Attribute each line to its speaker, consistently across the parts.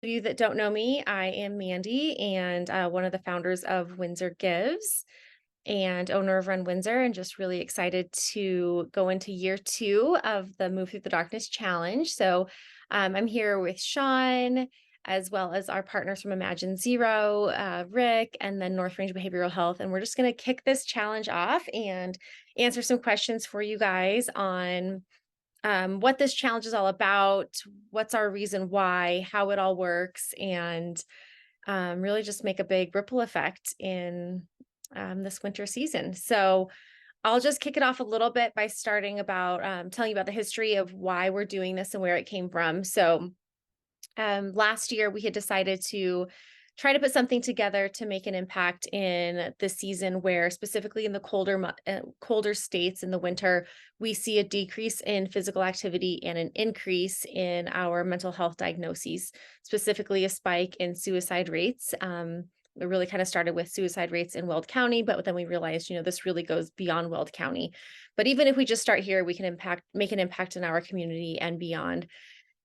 Speaker 1: You that don't know me, I am Mandy and one of the founders of Windsor Gives and owner of Run Windsor, and just really excited to go into year 2 of the Move Through the Darkness Challenge. So I'm here with Sean, as well as our partners from Imagine Zero, Rick, and then North Range Behavioral Health. And we're just going to kick this challenge off and answer some questions for you guys on what this challenge is all about, what's our reason why, how it all works, and really just make a big ripple effect in this winter season. So I'll just kick it off a little bit by starting about telling you about the history of why we're doing this and where it came from. So last year, we had decided to try to put something together to make an impact in the season where, specifically in the colder states in the winter, we see a decrease in physical activity and an increase in our mental health diagnoses, specifically a spike in suicide rates. It really kind of started with suicide rates in Weld County, but then we realized, this really goes beyond Weld County. But even if we just start here, we can make an impact in our community and beyond.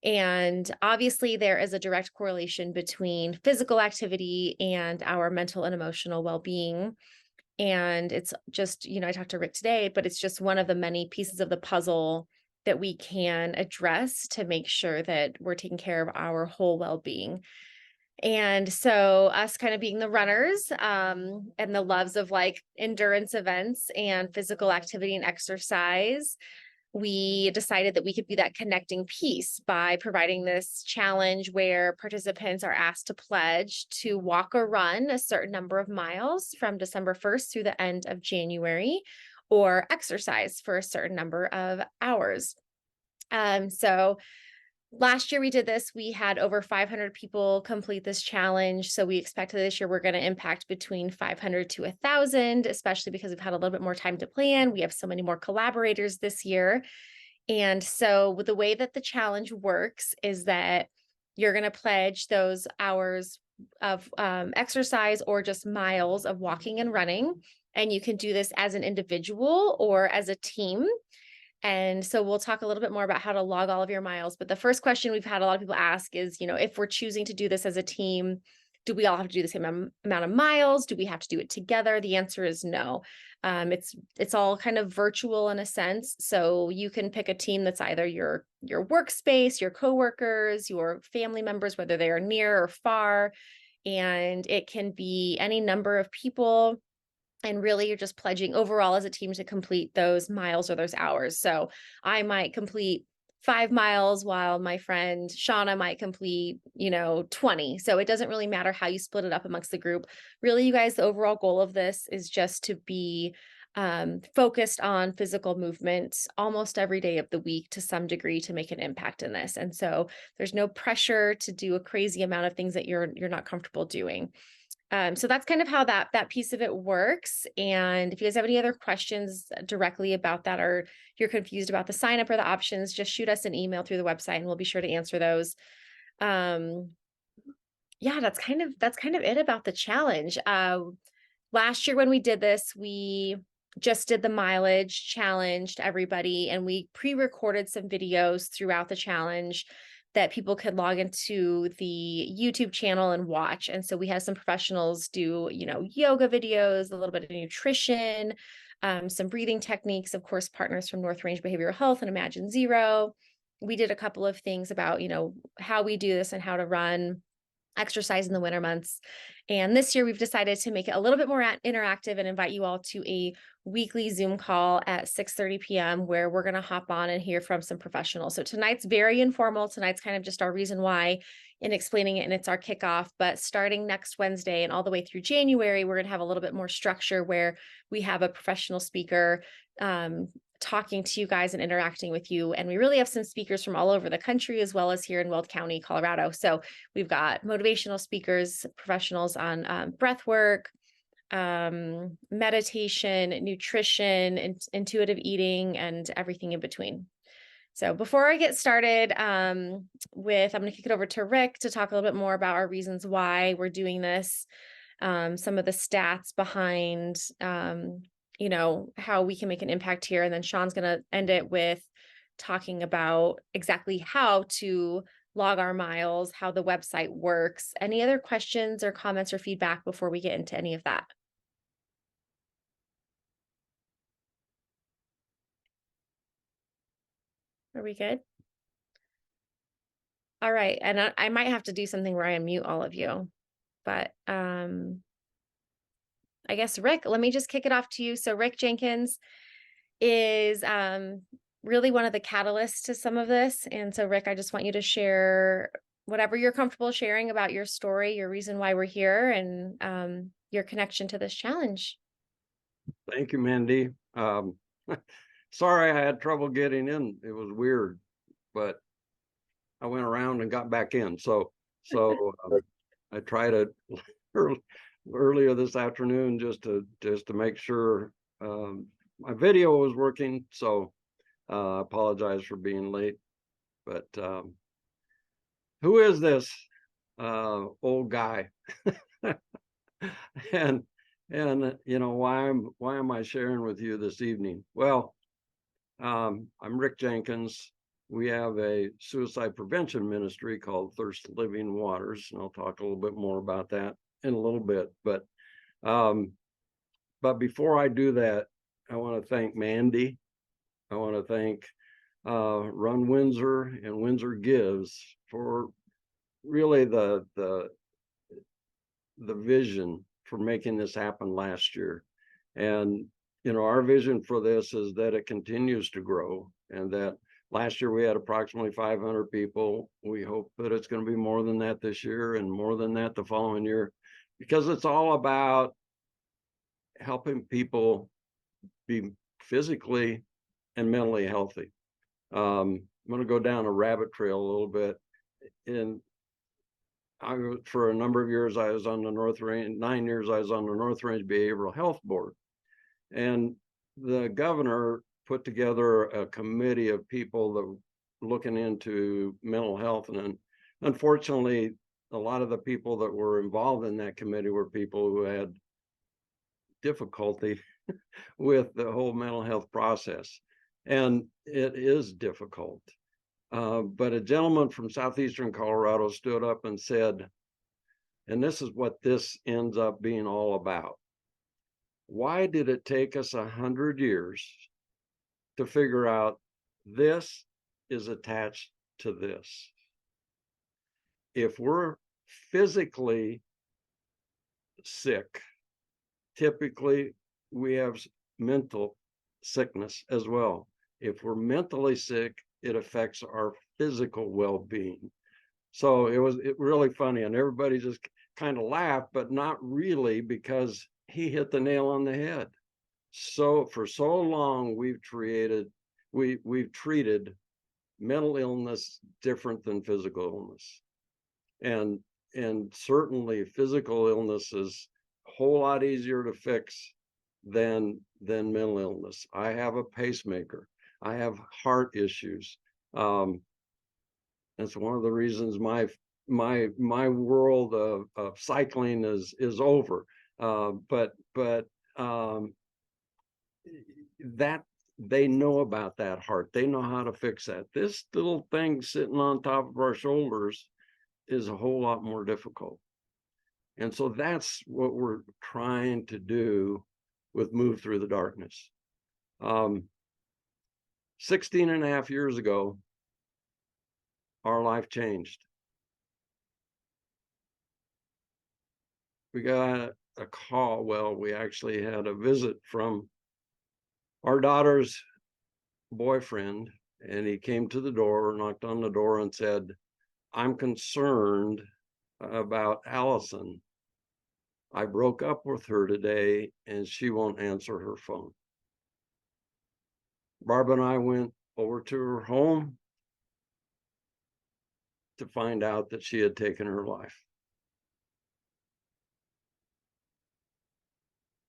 Speaker 1: And obviously, there is a direct correlation between physical activity and our mental and emotional well-being. And it's just, I talked to Rick today, but it's just one of the many pieces of the puzzle that we can address to make sure that we're taking care of our whole well-being. And so, us kind of being the runners and the loves of like endurance events and physical activity and exercise, we decided that we could be that connecting piece by providing this challenge where participants are asked to pledge to walk or run a certain number of miles from December 1st through the end of January, or exercise for a certain number of hours. So last year we did this, we had over 500 people complete this challenge. So we expect that this year we're going to impact between 500 to 1,000, especially because we've had a little bit more time to plan. We have so many more collaborators this year. And so with the way that the challenge works is that you're going to pledge those hours of exercise or just miles of walking and running. And you can do this as an individual or as a team. And so we'll talk a little bit more about how to log all of your miles. But the first question we've had a lot of people ask is, if we're choosing to do this as a team, do we all have to do the same amount of miles? Do we have to do it together? The answer is no. It's all kind of virtual in a sense. So you can pick a team that's either your workspace, your coworkers, your family members, whether they are near or far. And it can be any number of people. And really, you're just pledging overall as a team to complete those miles or those hours. So I might complete 5 miles while my friend Shauna might complete, 20. So it doesn't really matter how you split it up amongst the group. Really, you guys, the overall goal of this is just to be focused on physical movement almost every day of the week to some degree to make an impact in this. And so there's no pressure to do a crazy amount of things that you're not comfortable doing. So that's kind of how that piece of it works. And if you guys have any other questions directly about that, or you're confused about the sign up or the options, just shoot us an email through the website and we'll be sure to answer those. Yeah, that's kind of it about the challenge. Last year when we did this, we just did the mileage challenge to everybody, and we pre-recorded some videos throughout the challenge that people could log into the YouTube channel and watch. And so we had some professionals do, yoga videos, a little bit of nutrition, some breathing techniques, of course, partners from North Range Behavioral Health and Imagine Zero. We did a couple of things about, how we do this and how to run exercise in the winter months. And this year we've decided to make it a little bit more interactive and invite you all to a weekly Zoom call at 6:30 p.m. where we're going to hop on and hear from some professionals. So tonight's very informal. Tonight's kind of just our reason why in explaining it, and it's our kickoff. But starting next Wednesday and all the way through January, we're going to have a little bit more structure where we have a professional speaker talking to you guys and interacting with you. And we really have some speakers from all over the country, as well as here in Weld County, Colorado. So we've got motivational speakers, professionals on breath work, meditation, nutrition, intuitive eating, and everything in between. So before I get started I'm going to kick it over to Rick to talk a little bit more about our reasons why we're doing this, some of the stats behind how we can make an impact here. And then Sean's going to end it with talking about exactly how to log our miles, how the website works. Any other questions or comments or feedback before we get into any of that? Are we good? All right. And I might have to do something where I unmute all of you, but I guess Rick, let me just kick it off to you. So Rick Jenkins is really one of the catalysts to some of this. And so Rick, I just want you to share whatever you're comfortable sharing about your story, your reason why we're here, and your connection to this challenge.
Speaker 2: Thank you, Mandy. Sorry I had trouble getting in. It was weird, but I went around and got back in. So I tried it earlier this afternoon just to make sure my video was working. So I apologize for being late. But who is this old guy? and why am I sharing with you this evening? Well, I'm Rick Jenkins. We have a suicide prevention ministry called Thirst Living Waters, and I'll talk a little bit more about that in a little bit. But before I do that, I want to thank Mandy. I want to thank Run Windsor and Windsor Gives for really the vision for making this happen last year. And our vision for this is that it continues to grow, and that last year we had approximately 500 people. We hope that it's going to be more than that this year and more than that the following year, because it's all about helping people be physically and mentally healthy. I'm going to go down a rabbit trail a little bit. For a number of years, I was on the North Range, 9 years, I was on the North Range Behavioral Health Board. And the governor put together a committee of people that were looking into mental health. And unfortunately, a lot of the people that were involved in that committee were people who had difficulty with the whole mental health process. And it is difficult. But a gentleman from southeastern Colorado stood up and said, and this is what this ends up being all about: why did it take us 100 years to figure out this is attached to this? If we're physically sick, typically we have mental sickness as well. If we're mentally sick, it affects our physical well-being. So it was really funny, and everybody just kind of laughed, but not really, because he hit the nail on the head. So for so long we've treated mental illness different than physical illness, and certainly physical illness is a whole lot easier to fix than mental illness. I have a pacemaker. I have heart issues. That's one of the reasons my world of cycling is over. But that they know about that heart. They know how to fix that. This little thing sitting on top of our shoulders is a whole lot more difficult. And so that's what we're trying to do with Move Through the Darkness. 16 and a half years ago, our life changed. We got a call. Well, we actually had a visit from our daughter's boyfriend, and he came to the door, knocked on the door, and said, "I'm concerned about Allison. I broke up with her today and she won't answer her phone." Barb and I went over to her home to find out that she had taken her life.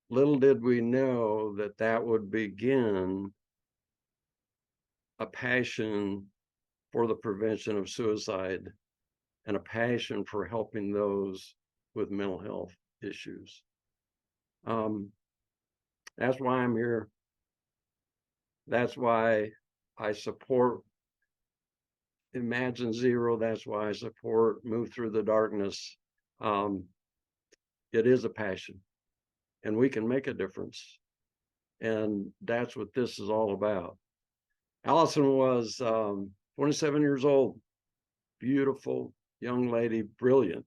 Speaker 2: Little did we know that that would begin a passion for the prevention of suicide and a passion for helping those with mental health issues. That's why I'm here. That's why I support Imagine Zero, that's why I support Move Through the Darkness. Um, it is a passion, and we can make a difference. And that's what this is all about. Allison was 27 years old, beautiful young lady, brilliant.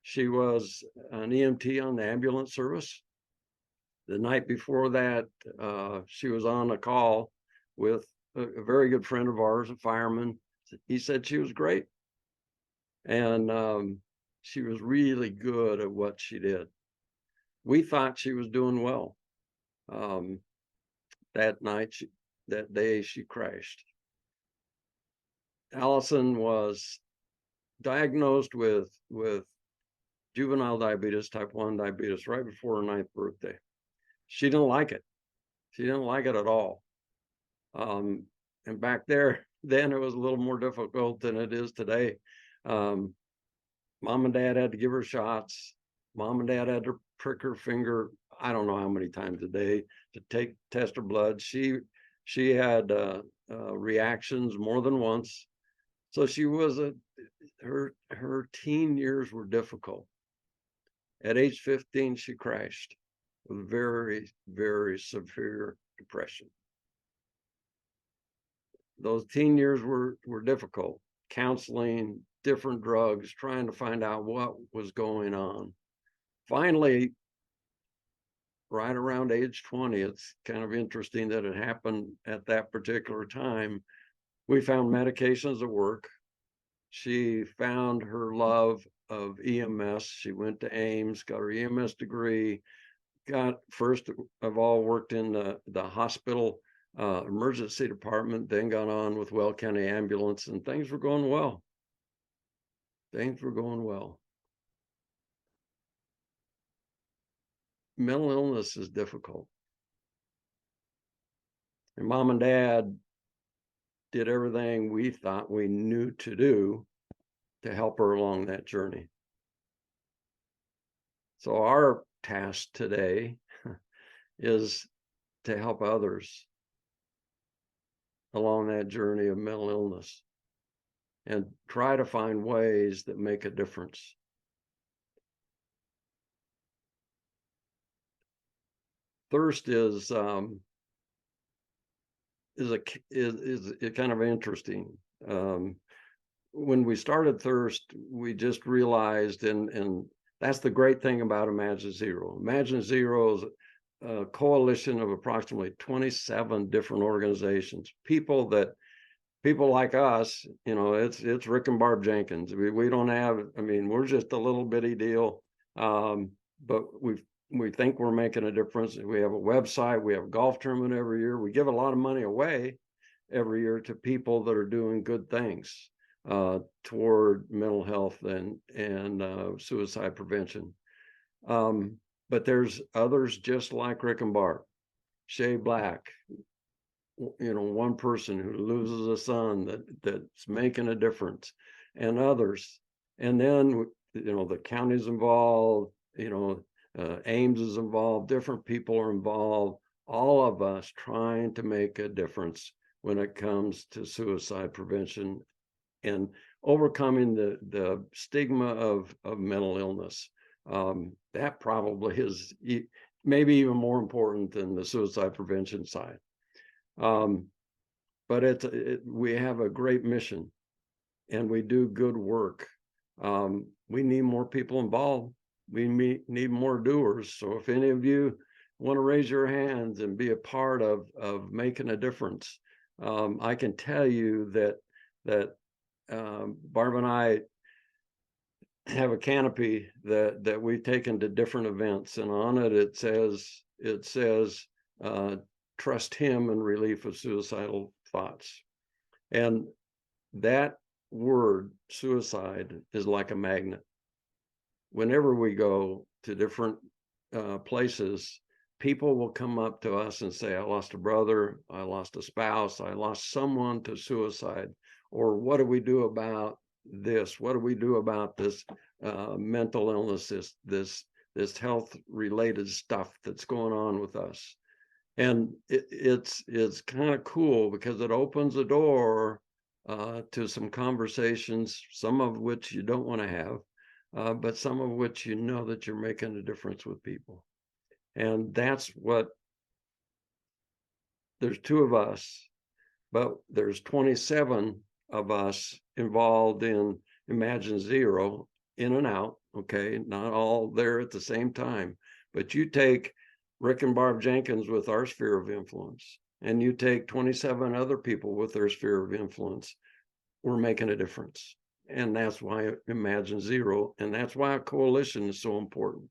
Speaker 2: She was an EMT on the ambulance service. The night before that, she was on a call with a very good friend of ours, a fireman. He said she was great. And she was really good at what she did. We thought she was doing well. Um, that night, that day, she crashed. Allison was diagnosed with juvenile diabetes, type 1 diabetes, right before her 9th birthday. She didn't like it. She didn't like it at all. And back then it was a little more difficult than it is today. Um, Mom and dad had to give her shots. Mom and dad had to prick her finger, I don't know how many times a day, to test her blood. She had reactions more than once. So she was her teen years were difficult. At age 15, she crashed with very, very severe depression. Those teen years were difficult. Counseling, different drugs, trying to find out what was going on. Finally, right around age 20, it's kind of interesting that it happened at that particular time. We found medications that work. She found her love of EMS. She went to Ames, got her EMS degree, got first of all worked in the hospital emergency department, then got on with Weld County Ambulance, and things were going well. Things were going well. Mental illness is difficult. And mom and dad did everything we thought we knew to do to help her along that journey. So our task today is to help others along that journey of mental illness and try to find ways that make a difference. Thirst is kind of interesting. When we started Thirst, we just realized, and that's the great thing about Imagine Zero. Imagine Zero is a coalition of approximately 27 different organizations, people like us. It's Rick and Barb Jenkins. We don't have, we're just a little bitty deal, but we think we're making a difference. We have a website, we have a golf tournament every year. We give a lot of money away every year to people that are doing good things toward mental health and suicide prevention. But there's others just like Rick and Barb, Shay Black, one person who loses a son that's making a difference, and others. And then, the county's involved, Ames is involved, different people are involved, all of us trying to make a difference when it comes to suicide prevention and overcoming the stigma of mental illness. That probably is maybe even more important than the suicide prevention side. But we have a great mission and we do good work. We need more people involved. We need more doers. So if any of you want to raise your hands and be a part of making a difference, I can tell you that Barb and I have a canopy that we've taken to different events, and on it says trust him in relief of suicidal thoughts. And that word, suicide, is like a magnet. Whenever we go to different places, people will come up to us and say, I lost a brother, I lost a spouse, I lost someone to suicide. Or what do we do about this? What do we do about this mental illness, this health related stuff that's going on with us? And it's kind of cool because it opens the door to some conversations, some of which you don't want to have, but some of which you know that you're making a difference with people. And that's what, there's two of us, but there's 27 of us involved in Imagine Zero, in and out, okay? Not all there at the same time. But you take Rick and Barb Jenkins with our sphere of influence, and you take 27 other people with their sphere of influence, we're making a difference. And that's why Imagine Zero, and that's why a coalition is so important.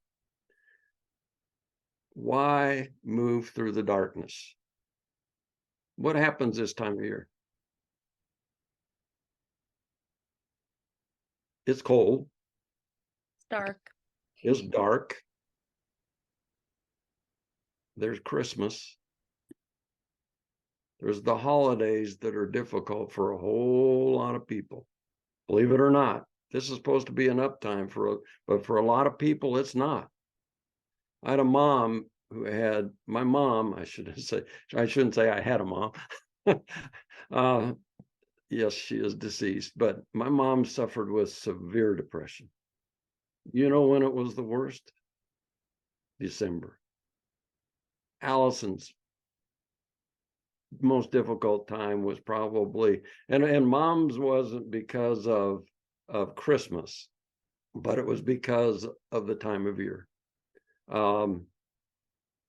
Speaker 2: Why move through the darkness? What happens this time of year? It's cold,
Speaker 1: It's dark.
Speaker 2: it's dark, there's Christmas, there's the holidays that are difficult for a whole lot of people. Believe it or not, this is supposed to be an uptime but for a lot of people, it's not. I had a mom who had, my mom, I shouldn't say I had a mom. Yes, she is deceased, but my mom suffered with severe depression. You know when it was the worst? December. Allison's most difficult time was probably, and mom's wasn't because of Christmas, but it was because of the time of year.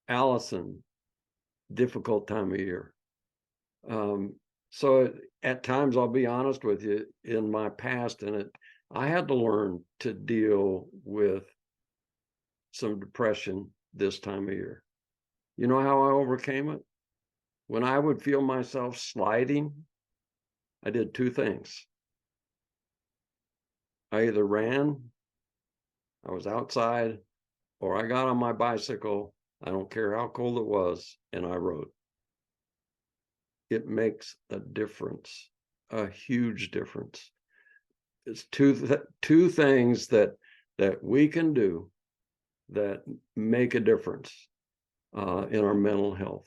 Speaker 2: Allison, difficult time of year. So at times, I'll be honest with you, in my past, I had to learn to deal with some depression this time of year. You know how I overcame it? When I would feel myself sliding, I did two things. I either ran, I was outside, or I got on my bicycle, I don't care how cold it was, and I rode. It makes a difference, a huge difference. It's two things that we can do that make a difference in our mental health.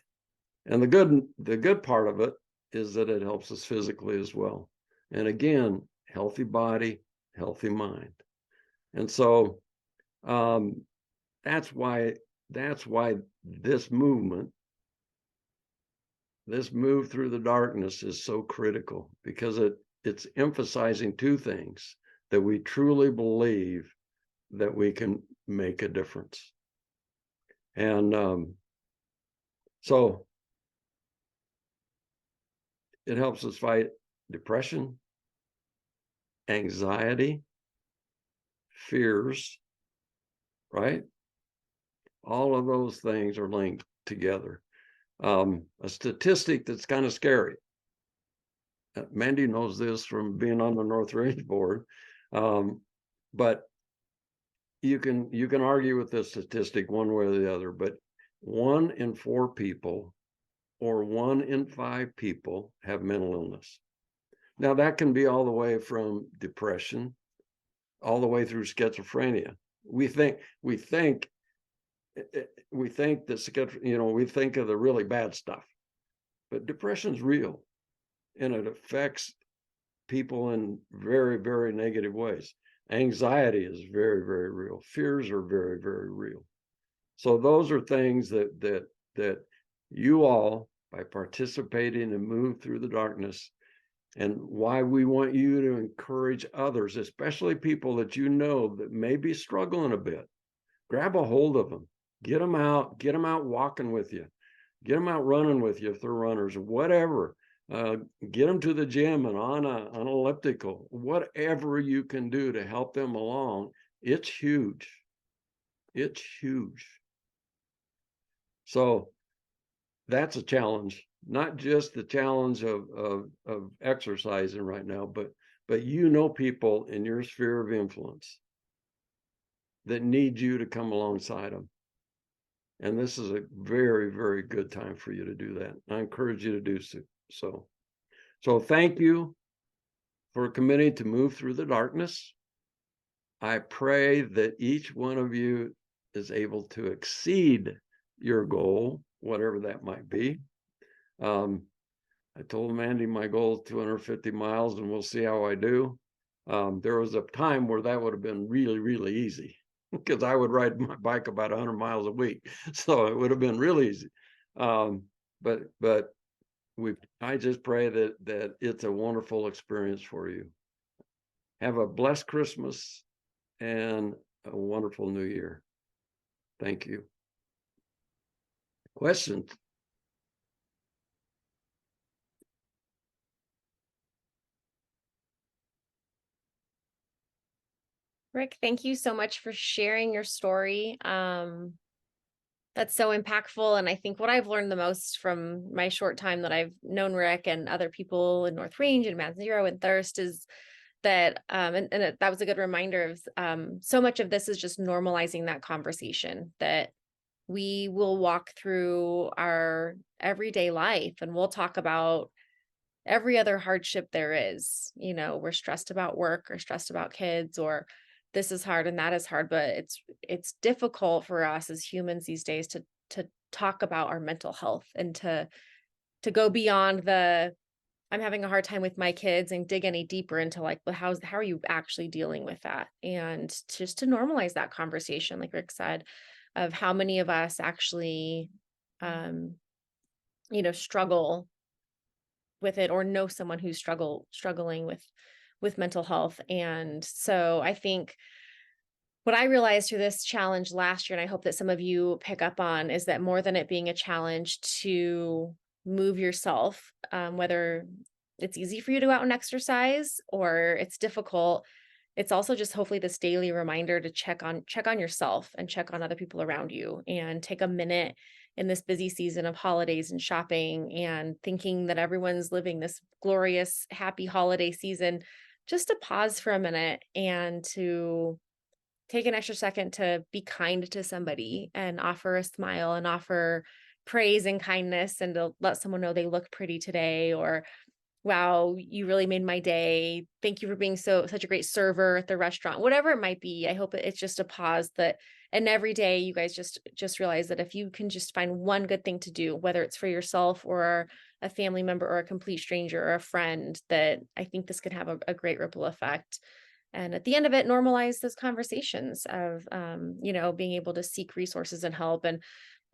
Speaker 2: And the good part of it is that it helps us physically as well. And again, healthy body, healthy mind. And so that's why this movement, this move through the darkness, is so critical, because it's emphasizing two things: that we truly believe that we can make a difference. And so it helps us fight depression, anxiety, fears, right? All of those things are linked together. A statistic that's kind of scary. Mandy knows this from being on the North Range board, but you can argue with this statistic one way or the other. But 1 in 4 people, or 1 in 5 people, have mental illness. Now that can be all the way from depression, all the way through schizophrenia. We think that we think of the really bad stuff, but depression's real, and it affects people in very, very negative ways. Anxiety is very, very real. Fears are very, very real. So those are things that you all, by participating and move through the darkness, and why we want you to encourage others, especially people that you know that may be struggling a bit. Grab a hold of them, get them out walking with you, get them out running with you if they're runners, or whatever. Get them to the gym and on an elliptical, whatever you can do to help them along. It's huge. It's huge. So that's a challenge, not just the challenge of exercising right now, but you know people in your sphere of influence that need you to come alongside them. And this is a very, very good time for you to do that. I encourage you to do so. So thank you for committing to move through the darkness. I pray that each one of you is able to exceed your goal, whatever that might be. I told Mandy my goal is 250 miles and we'll see how I do. There was a time where that would have been really, really easy because I would ride my bike about 100 miles a week. So it would have been real easy. But I just pray that it's a wonderful experience for you. Have a blessed Christmas and a wonderful New Year. Thank you. Questions?
Speaker 1: Rick, thank you so much for sharing your story. That's so impactful. And I think what I've learned the most from my short time that I've known Rick and other people in North Range and Mount Zero and Thirst is that, that was a good reminder of so much of this is just normalizing that conversation, that we will walk through our everyday life and we'll talk about every other hardship there is. You know, we're stressed about work or stressed about kids, or this is hard and that is hard, but it's difficult for us as humans these days to talk about our mental health and to go beyond the I'm having a hard time with my kids and dig any deeper into like, well, how are you actually dealing with that? And just to normalize that conversation, like Rick said, of how many of us actually um, struggle with it or know someone who's struggling with mental health. And so I think what I realized through this challenge last year, and I hope that some of you pick up on, is that more than it being a challenge to move yourself, whether it's easy for you to go out and exercise or it's difficult, it's also just hopefully this daily reminder to check on yourself and check on other people around you and take a minute in this busy season of holidays and shopping and thinking that everyone's living this glorious, happy holiday season, just to pause for a minute and to take an extra second to be kind to somebody and offer a smile and offer praise and kindness and to let someone know they look pretty today, or wow, you really made my day. Thank you for being such a great server at the restaurant. Whatever it might be, I hope it's just a pause that and every day you guys just realize that if you can just find one good thing to do, whether it's for yourself or a family member or a complete stranger or a friend, that I think this could have a great ripple effect. And at the end of it, normalize those conversations of being able to seek resources and help. And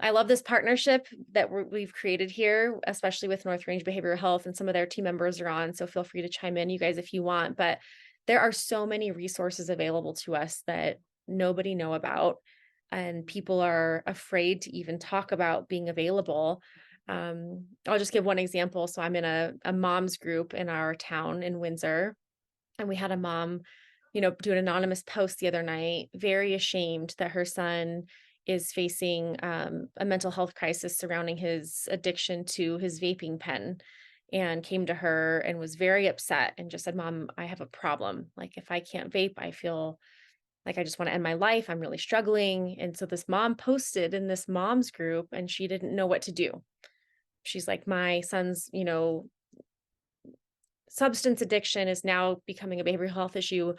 Speaker 1: I love this partnership that we've created here, especially with North Range Behavioral Health, and some of their team members are on. So feel free to chime in, you guys, if you want. But there are so many resources available to us that nobody know about, and people are afraid to even talk about being available. I'll just give one example. So I'm in a mom's group in our town in Windsor, and we had a mom, do an anonymous post the other night, very ashamed that her son is facing a mental health crisis surrounding his addiction to his vaping pen, and came to her and was very upset and just said, Mom, I have a problem. Like, if I can't vape, I feel like I just want to end my life. I'm really struggling. And so this mom posted in this mom's group and she didn't know what to do. She's like, my son's, substance addiction is now becoming a behavioral health issue.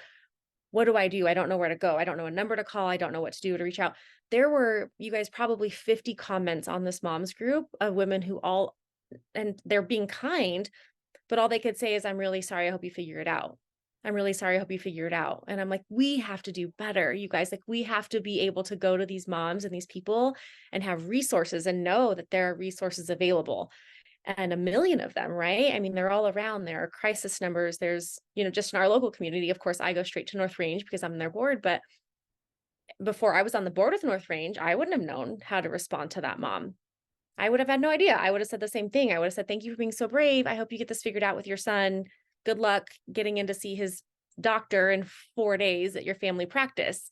Speaker 1: What do I do? I don't know where to go. I don't know a number to call. I don't know what to do to reach out. There were, you guys, probably 50 comments on this mom's group of women who all, and they're being kind, but all they could say is, I'm really sorry. I hope you figure it out. I'm really sorry. I hope you figure it out. And I'm like, we have to do better, you guys. Like, we have to be able to go to these moms and these people and have resources and know that there are resources available, and a million of them, right? I mean, they're all around. There are crisis numbers. There's, just in our local community, of course, I go straight to North Range because I'm their board. But before I was on the board with North Range, I wouldn't have known how to respond to that mom. I would have had no idea. I would have said the same thing. I would have said, thank you for being so brave. I hope you get this figured out with your son. Good luck getting in to see his doctor in 4 days at your family practice.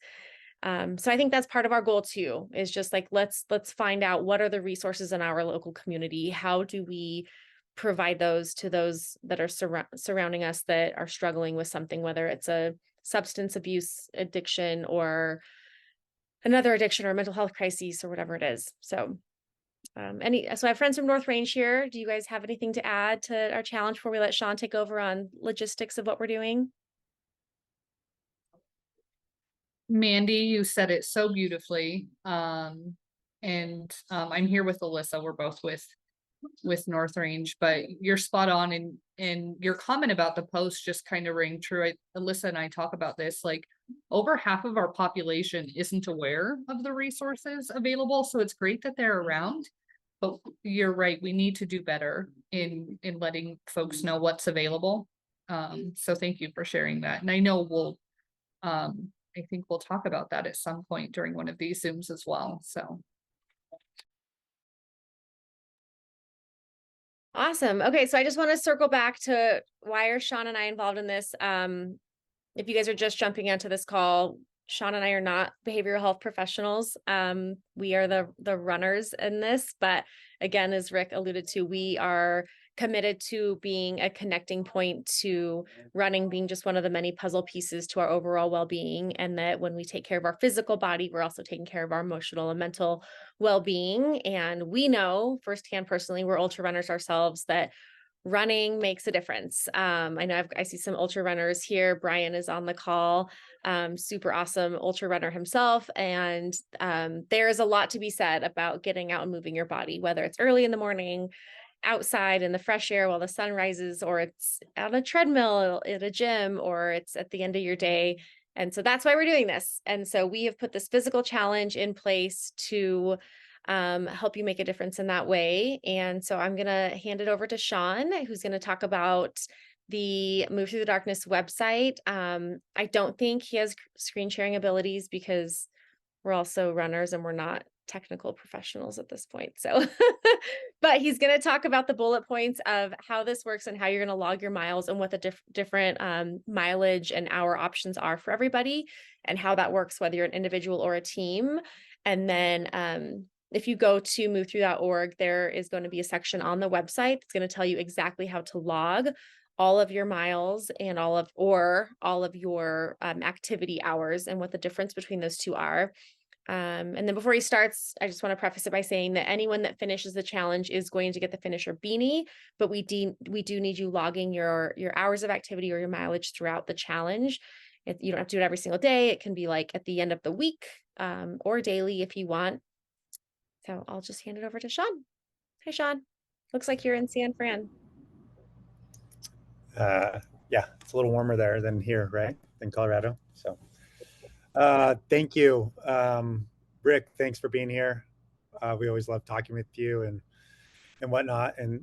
Speaker 1: So I think that's part of our goal too, is just like, let's find out what are the resources in our local community. How do we provide those to those that are surrounding us that are struggling with something, whether it's a substance abuse addiction or another addiction or mental health crises or whatever it is. So so I have friends from North Range here. Do you guys have anything to add to our challenge before we let Sean take over on logistics of what we're doing?
Speaker 3: Mandy, you said it so beautifully. I'm here with Alyssa. We're both with with North Range, but you're spot on, and your comment about the post just kind of rang true. Alyssa and I talk about this, like over half of our population isn't aware of the resources available, so it's great that they're around. But you're right, we need to do better in letting folks know what's available. So thank you for sharing that. And I know I think we'll talk about that at some point during one of these Zooms as well. So
Speaker 1: Awesome. Okay, so I just want to circle back to why are Sean and I involved in this? If you guys are just jumping into this call, Sean and I are not behavioral health professionals. We are the runners in this, but again, as Rick alluded to, we are committed to being a connecting point to running being just one of the many puzzle pieces to our overall well-being. And that when we take care of our physical body, we're also taking care of our emotional and mental well-being. And we know firsthand, personally, we're ultra runners ourselves, that running makes a difference. I know I see some ultra runners here. Brian is on the call, super awesome ultra runner himself. And there is a lot to be said about getting out and moving your body, whether it's early in the morning, outside in the fresh air while the sun rises, or it's on a treadmill at a gym, or it's at the end of your day. And so that's why we're doing this. And so we have put this physical challenge in place to help you make a difference in that way. And so I'm going to hand it over to Sean, who's going to talk about the Move Through the Darkness website. I don't think he has screen sharing abilities because we're also runners and we're not technical professionals at this point. So, but he's going to talk about the bullet points of how this works and how you're going to log your miles and what the different mileage and hour options are for everybody and how that works, whether you're an individual or a team. And then if you go to movethrough.org, there is going to be a section on the website that's going to tell you exactly how to log all of your miles and all of your activity hours and what the difference between those two are. And then before he starts, I just want to preface it by saying that anyone that finishes the challenge is going to get the finisher beanie, but we do need you logging your hours of activity or your mileage throughout the challenge. You don't have to do it every single day. It can be like at the end of the week or daily if you want. So I'll just hand it over to Sean. Hi, Sean. Looks like you're in San Fran.
Speaker 4: Yeah, it's a little warmer there than here, right? Than Colorado. So thank you. Rick, thanks for being here. We always love talking with you and whatnot. And,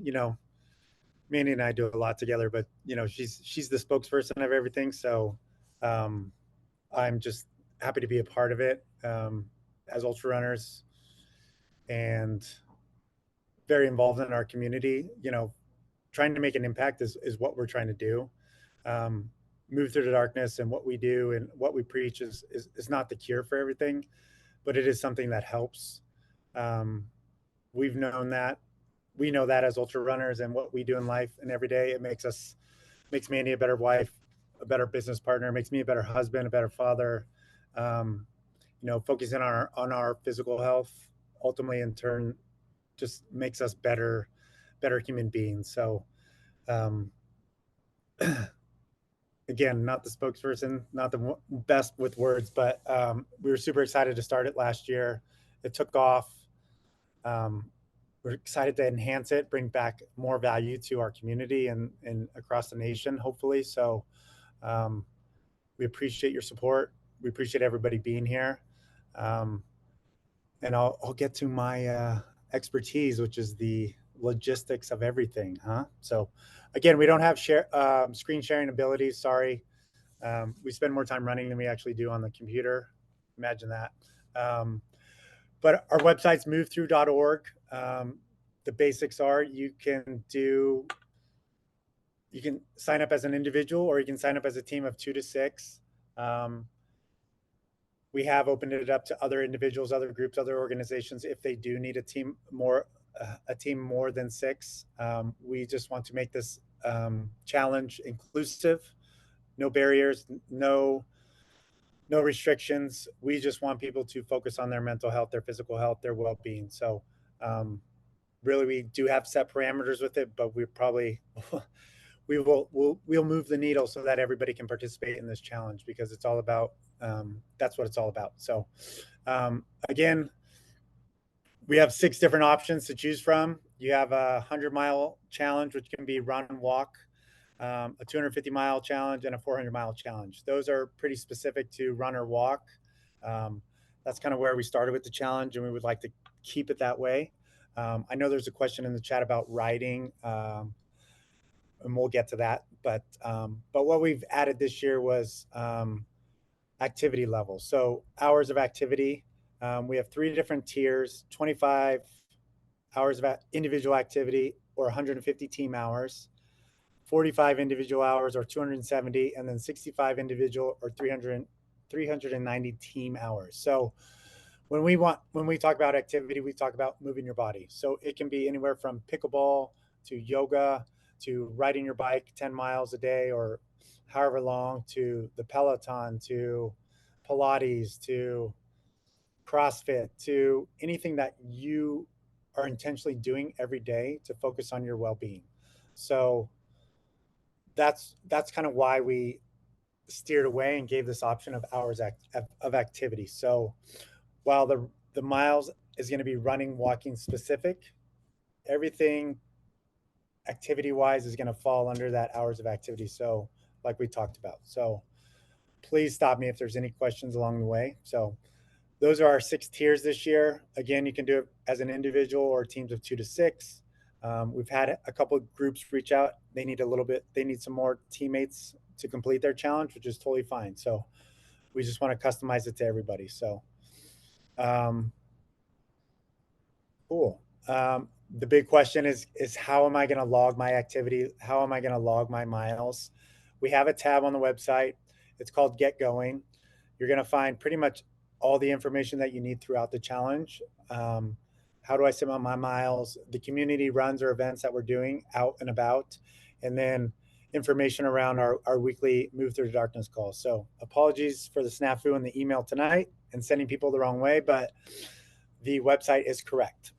Speaker 4: Mandy and I do a lot together, but, she's the spokesperson of everything. So I'm just happy to be a part of it as ultra runners and very involved in our community. Trying to make an impact is what we're trying to do. Move through the darkness, and what we do and what we preach is not the cure for everything, but it is something that helps. We've known that. We know that as ultra runners, and what we do in life and every day, it makes Mandy a better wife, a better business partner, makes me a better husband, a better father. Focusing on our physical health, ultimately in turn, just makes us better human beings. So, again, not the spokesperson, not the best with words, but we were super excited to start it last year. It took off. We're excited to enhance it, bring back more value to our community and across the nation, hopefully. So we appreciate your support. We appreciate everybody being here. And I'll get to my expertise, which is the logistics of everything, huh? So again, we don't have screen sharing abilities. Sorry. We spend more time running than we actually do on the computer. Imagine that. But our website's movethrough.org. The basics are you can sign up as an individual, or you can sign up as a team of 2 to 6. We have opened it up to other individuals, other groups, other organizations if they do need a team more than 6. We just want to make this challenge inclusive, no barriers, no restrictions. We just want people to focus on their mental health, their physical health, their well-being. So really, we do have set parameters with it, but we probably we'll move the needle so that everybody can participate in this challenge, because it's all about that's what it's all about. So again, we have 6 different options to choose from. You have a 100-mile challenge, which can be run and walk, a 250-mile challenge, and a 400-mile challenge. Those are pretty specific to run or walk. That's kind of where we started with the challenge, and we would like to keep it that way. I know there's a question in the chat about riding, and we'll get to that. But what we've added this year was activity levels. So hours of activity. We have 3 different tiers: 25 hours of individual activity or 150 team hours, 45 individual hours or 270, and then 65 individual or 390 team hours. So when we talk about activity, we talk about moving your body. So it can be anywhere from pickleball to yoga to riding your bike 10 miles a day or however long, to the Peloton, to Pilates, to CrossFit, to anything that you are intentionally doing every day to focus on your well-being. So that's kind of why we steered away and gave this option of hours of activity. So while the miles is going to be running, walking specific, everything activity wise is going to fall under that hours of activity. So like we talked about. So please stop me if there's any questions along the way. So those are our 6 tiers this year. Again, you can do it as an individual or teams of 2 to 6. We've had a couple of groups reach out. They need some more teammates to complete their challenge, which is totally fine. So we just want to customize it to everybody. So cool. The big question is how am I going to log my activity? How am I going to log my miles? We have a tab on the website. It's called Get Going. You're going to find pretty much all the information that you need throughout the challenge. How do I submit my miles? The community runs or events that we're doing out and about, and then information around our weekly Move Through the Darkness call. So apologies for the snafu in the email tonight and sending people the wrong way, but the website is correct.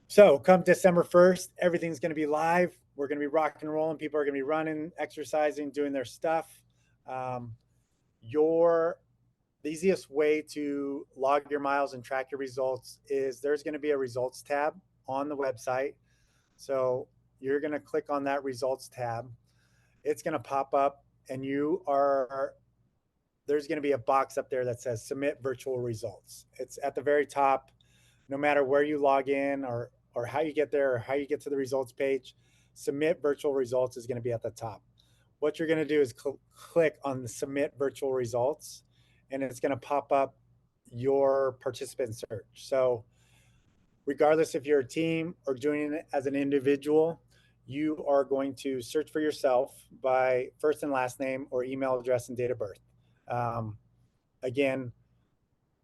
Speaker 4: So come December 1st, everything's going to be live. We're going to be rocking and rolling. People are going to be running, exercising, doing their stuff. The easiest way to log your miles and track your results is there's going to be a results tab on the website. So you're going to click on that results tab. It's going to pop up and there's going to be a box up there that says submit virtual results. It's at the very top. No matter where you log in or how you get there or how you get to the results page, submit virtual results is going to be at the top. What you're going to do is click on the submit virtual results, and it's going to pop up your participant search. So regardless if you're a team or doing it as an individual, you are going to search for yourself by first and last name or email address and date of birth. Again,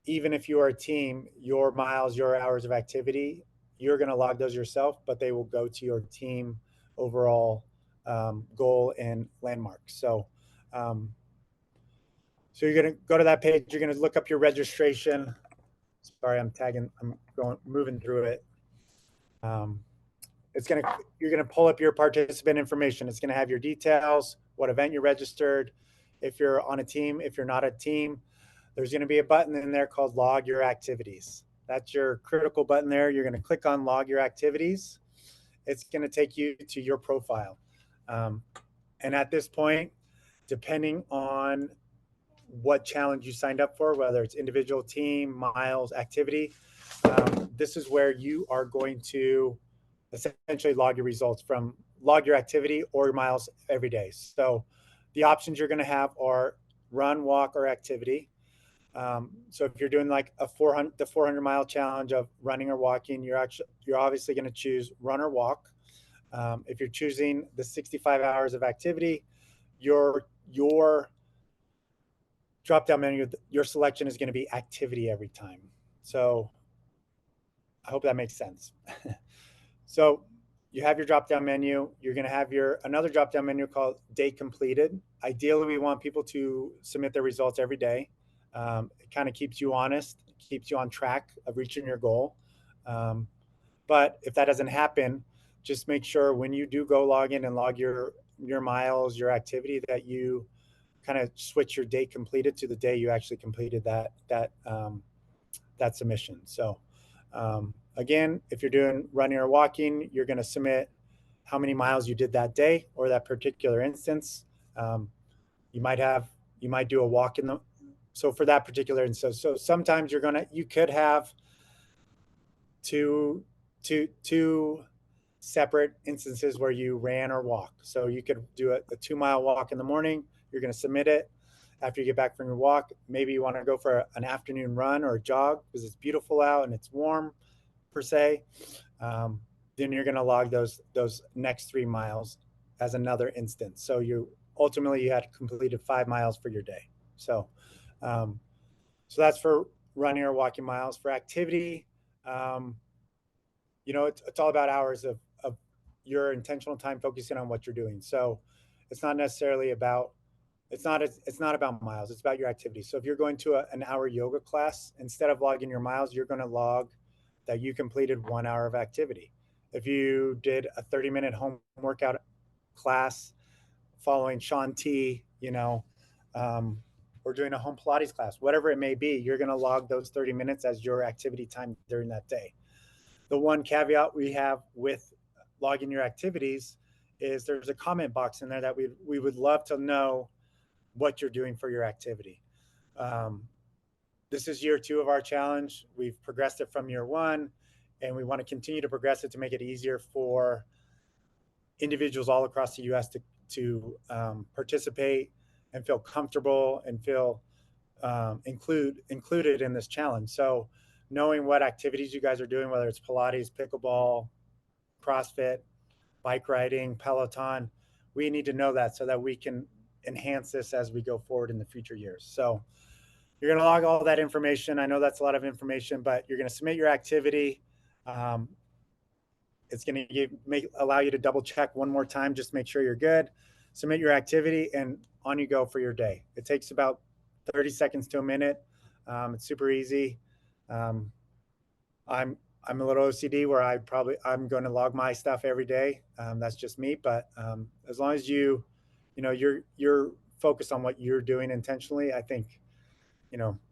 Speaker 4: even if you are a team, your miles, your hours of activity, you're going to log those yourself, but they will go to your team overall goal and landmarks. So you're going to go to that page. You're going to look up your registration. Sorry, I'm moving through it. You're going to pull up your participant information. It's going to have your details, what event you're registered, if you're on a team, if you're not a team. There's going to be a button in there called Log Your Activities. That's your critical button there. You're going to click on Log Your Activities. It's going to take you to your profile. And at this point, depending on what challenge you signed up for, whether it's individual, team, miles, activity, this is where you are going to essentially log your results from, log your activity or your miles every day. So the options you're going to have are run, walk, or activity. So if you're doing like the 400-mile challenge of running or walking, you're obviously going to choose run or walk. If you're choosing the 65 hours of activity, your drop-down menu, your selection is going to be activity every time. So I hope that makes sense. So you have your drop-down menu. You're going to have another drop-down menu called Day Completed. Ideally, we want people to submit their results every day. It kind of keeps you honest, keeps you on track of reaching your goal. But if that doesn't happen, just make sure when you do go log in and log your miles, your activity, that you kind of switch your day completed to the day you actually completed that submission. So again, if you're doing running or walking, you're going to submit how many miles you did that day or that particular instance. Um, you might do a walk in the, so for that particular instance, so sometimes you could have two separate instances where you ran or walk. So you could do a 2 mile walk in the morning. You're going to submit it after you get back from your walk. Maybe you want to go for an afternoon run or a jog because it's beautiful out and it's warm per se. Then you're going to log those next 3 miles as another instance. So you ultimately you had completed 5 miles for your day. So so that's for running or walking miles. For activity, it's all about hours of your intentional time focusing on what you're doing. So it's not necessarily about it's not about miles. It's about your activity. So if you're going to an hour yoga class, instead of logging your miles, you're going to log that you completed 1 hour of activity. If you did a 30-minute home workout class following Sean T, or doing a home Pilates class, whatever it may be, you're going to log those 30 minutes as your activity time during that day. The one caveat we have with logging your activities is there's a comment box in there that we would love to know what you're doing for your activity. This is year 2 of our challenge. We've progressed it from year 1, and we want to continue to progress it to make it easier for individuals all across the U.S. to participate and feel comfortable and feel included in this challenge. So knowing what activities you guys are doing, whether it's Pilates, pickleball, CrossFit, bike riding, Peloton, we need to know that so that we can enhance this as we go forward in the future years. So you're going to log all that information. I know that's a lot of information, but you're going to submit your activity. It's going to allow you to double check one more time, just make sure you're good. Submit your activity, and on you go for your day. It takes about 30 seconds to a minute. It's super easy. I'm a little OCD where I'm going to log my stuff every day. That's just me. But as long as you're focused on what you're doing intentionally, I think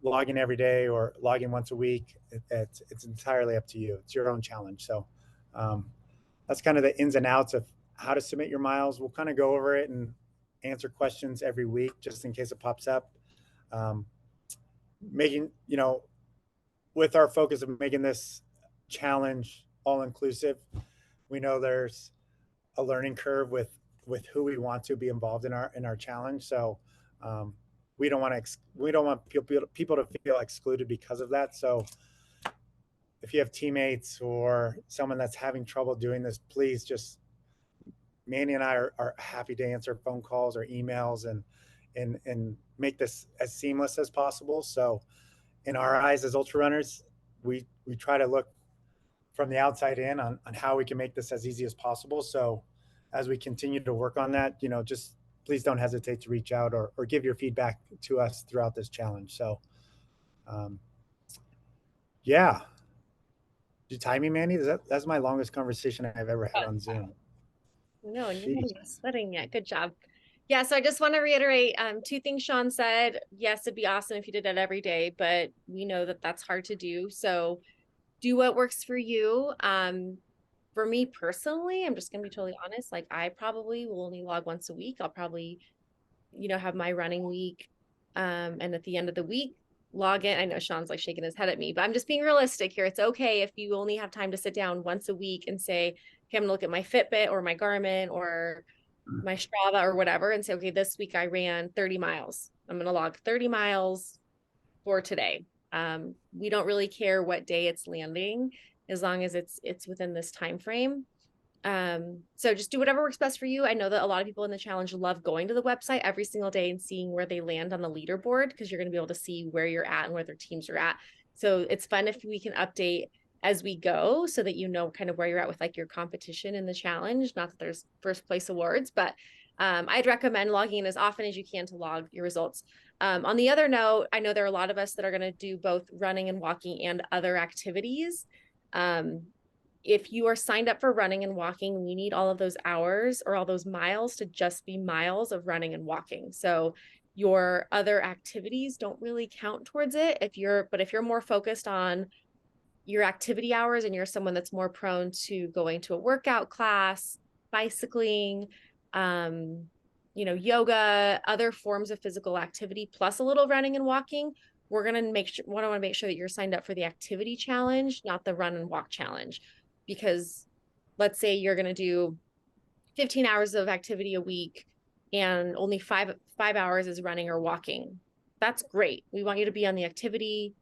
Speaker 4: logging every day or logging once a week, it's entirely up to you. It's your own challenge. So that's kind of the ins and outs of how to submit your miles. We'll kind of go over it and answer questions every week just in case it pops up. With our focus of making this challenge all inclusive, we know there's a learning curve with who we want to be involved in our challenge. So we don't want people to feel excluded because of that. So if you have teammates or someone that's having trouble doing this, please just, Mandy and I are happy to answer phone calls or emails and make this as seamless as possible. So in our eyes as ultra runners, we try to look from the outside in on how we can make this as easy as possible. So as we continue to work on that, just please don't hesitate to reach out or give your feedback to us throughout this challenge. So yeah. Did you time me, Mandy? That's my longest conversation I've ever had on Zoom.
Speaker 1: No, and you're
Speaker 4: Jeez.
Speaker 1: not even sweating yet. Good job. Yeah, so I just want to reiterate 2 things Sean said. Yes, it'd be awesome if you did that every day, but we know that that's hard to do. So do what works for you. For me personally, I'm just going to be totally honest. Like I probably will only log once a week. I'll probably, have my running week. And at the end of the week, log in. I know Sean's like shaking his head at me, but I'm just being realistic here. It's okay if you only have time to sit down once a week and say, okay, I'm gonna look at my Fitbit or my Garmin or my Strava or whatever and say, okay, this week I ran 30 miles. I'm going to log 30 miles for today. We don't really care what day it's landing as long as it's within this time frame. So just do whatever works best for you. I know that a lot of people in the challenge love going to the website every single day and seeing where they land on the leaderboard because you're going to be able to see where you're at and where their teams are at. So it's fun if we can update as we go so that you know kind of where you're at with like your competition in the challenge. Not that there's first place awards, but I'd recommend logging in as often as you can to log your results. On the other note, I know there are a lot of us that are going to do both running and walking and other activities. If you are signed up for running and walking, we need all of those hours or all those miles to just be miles of running and walking. So your other activities don't really count towards it. If you're more focused on your activity hours and you're someone that's more prone to going to a workout class, bicycling, yoga, other forms of physical activity, plus a little running and walking, we're going to want to make sure that you're signed up for the activity challenge, not the run and walk challenge. Because let's say you're going to do 15 hours of activity a week and only five hours is running or walking. That's great. We want you to be on the activity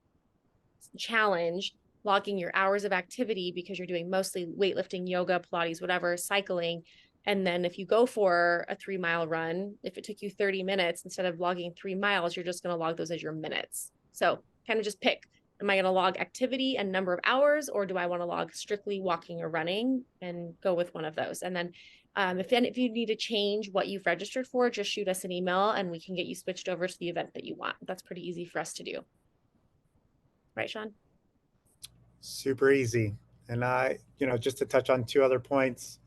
Speaker 1: challenge, logging your hours of activity because you're doing mostly weightlifting, yoga, Pilates, whatever, cycling. And then if you go for a 3-mile run, if it took you 30 minutes, instead of logging 3 miles, you're just going to log those as your minutes. So kind of just pick, am I going to log activity and number of hours, or do I want to log strictly walking or running, and go with one of those? And then if you need to change what you've registered for, just shoot us an email and we can get you switched over to the event that you want. That's pretty easy for us to do. Right, Sean?
Speaker 4: Super easy. And just to touch on 2 other points,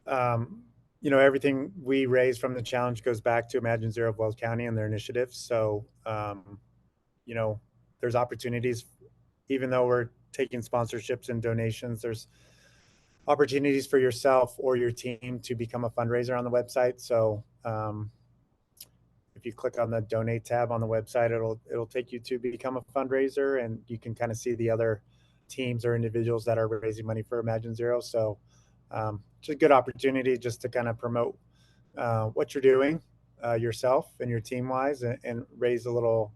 Speaker 4: everything we raise from the challenge goes back to Imagine Zero of Wells County and their initiatives. So, there's opportunities, even though we're taking sponsorships and donations, there's opportunities for yourself or your team to become a fundraiser on the website. So, if you click on the donate tab on the website, it'll take you to become a fundraiser, and you can kind of see the other teams or individuals that are raising money for Imagine Zero. So it's a good opportunity just to kind of promote what you're doing yourself and your team wise, and raise a little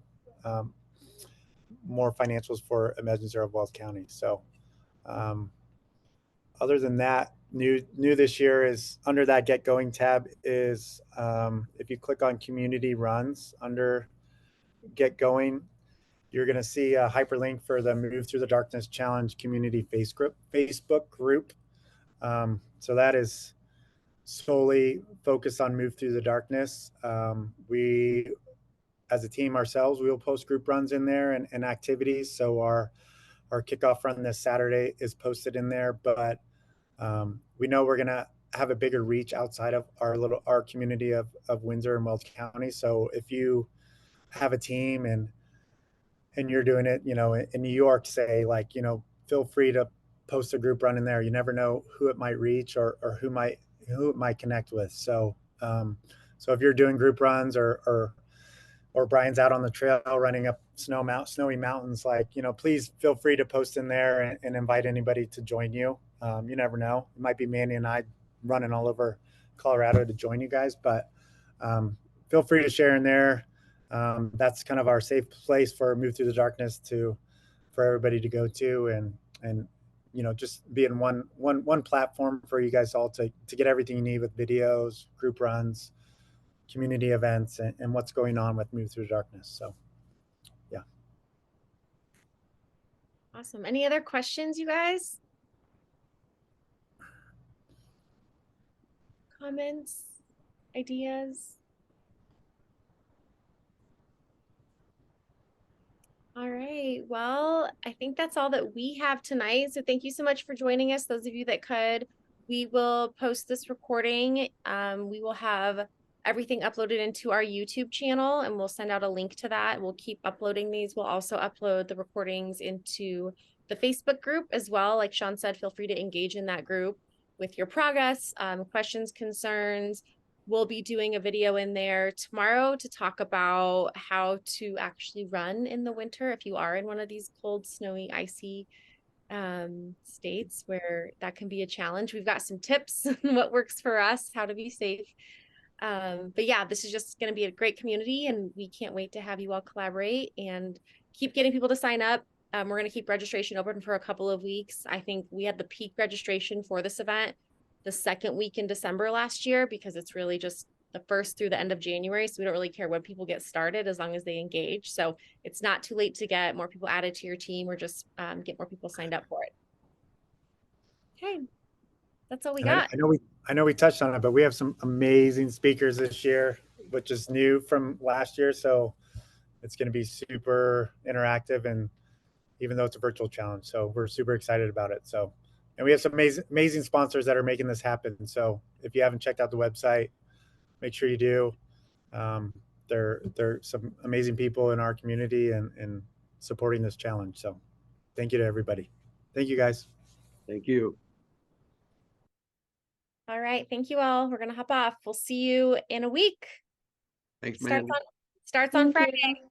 Speaker 4: more financials for Imagine Zero of Wells County. So other than that, new this year is under that Get Going tab is if you click on Community Runs under Get Going, you're going to see a hyperlink for the Move Through the Darkness Challenge community Facebook group. So that is solely focused on Move Through the Darkness. We, as a team ourselves, we will post group runs in there and activities. So our kickoff run this Saturday is posted in there, but we know we're going to have a bigger reach outside of our community of Windsor and Wells County. So if you have a team and you're doing it, in New York, say, like, feel free to post a group run in there. You never know who it might reach or who it might connect with. So so if you're doing group runs or Brian's out on the trail running up snowy mountains, like, please feel free to post in there and invite anybody to join you. You never know. It might be Mandy and I running all over Colorado to join you guys, but feel free to share in there. That's kind of our safe place for Move Through the Darkness for everybody to go to and just be in one platform for you guys all to get everything you need with videos, group runs, community events, and what's going on with Move Through the Darkness. So, yeah.
Speaker 1: Awesome. Any other questions, you guys? Comments? Ideas? All right. Well, I think that's all that we have tonight. So thank you so much for joining us. Those of you that could, we will post this recording. We will have everything uploaded into our YouTube channel, and we'll send out a link to that. We'll keep uploading these. We'll also upload the recordings into the Facebook group as well. Like Sean said, feel free to engage in that group with your progress, questions, concerns. We'll be doing a video in there tomorrow to talk about how to actually run in the winter if you are in one of these cold, snowy, icy states where that can be a challenge. We've got some tips on what works for us, how to be safe. But yeah, this is just going to be a great community, and we can't wait to have you all collaborate and keep getting people to sign up. We're going to keep registration open for a couple of weeks. I think we had the peak registration for this event the second week in December last year, because it's really just the first through the end of January. So we don't really care when people get started as long as they engage. So it's not too late to get more people added to your team, or just get more people signed up for it. Okay. That's all we got.
Speaker 4: I know we touched on it, but we have some amazing speakers this year, which is new from last year. So it's going to be super interactive, and even though it's a virtual challenge, so we're super excited about it. So, and we have some amazing sponsors that are making this happen. So if you haven't checked out the website, make sure you do. There are some amazing people in our community and supporting this challenge. So Thank you to everybody. Thank you, guys.
Speaker 2: Thank you.
Speaker 1: All right. Thank you all. We're going to hop off. We'll see you in a week.
Speaker 2: Thanks,
Speaker 1: Starts
Speaker 2: Mandy.
Speaker 1: on Friday.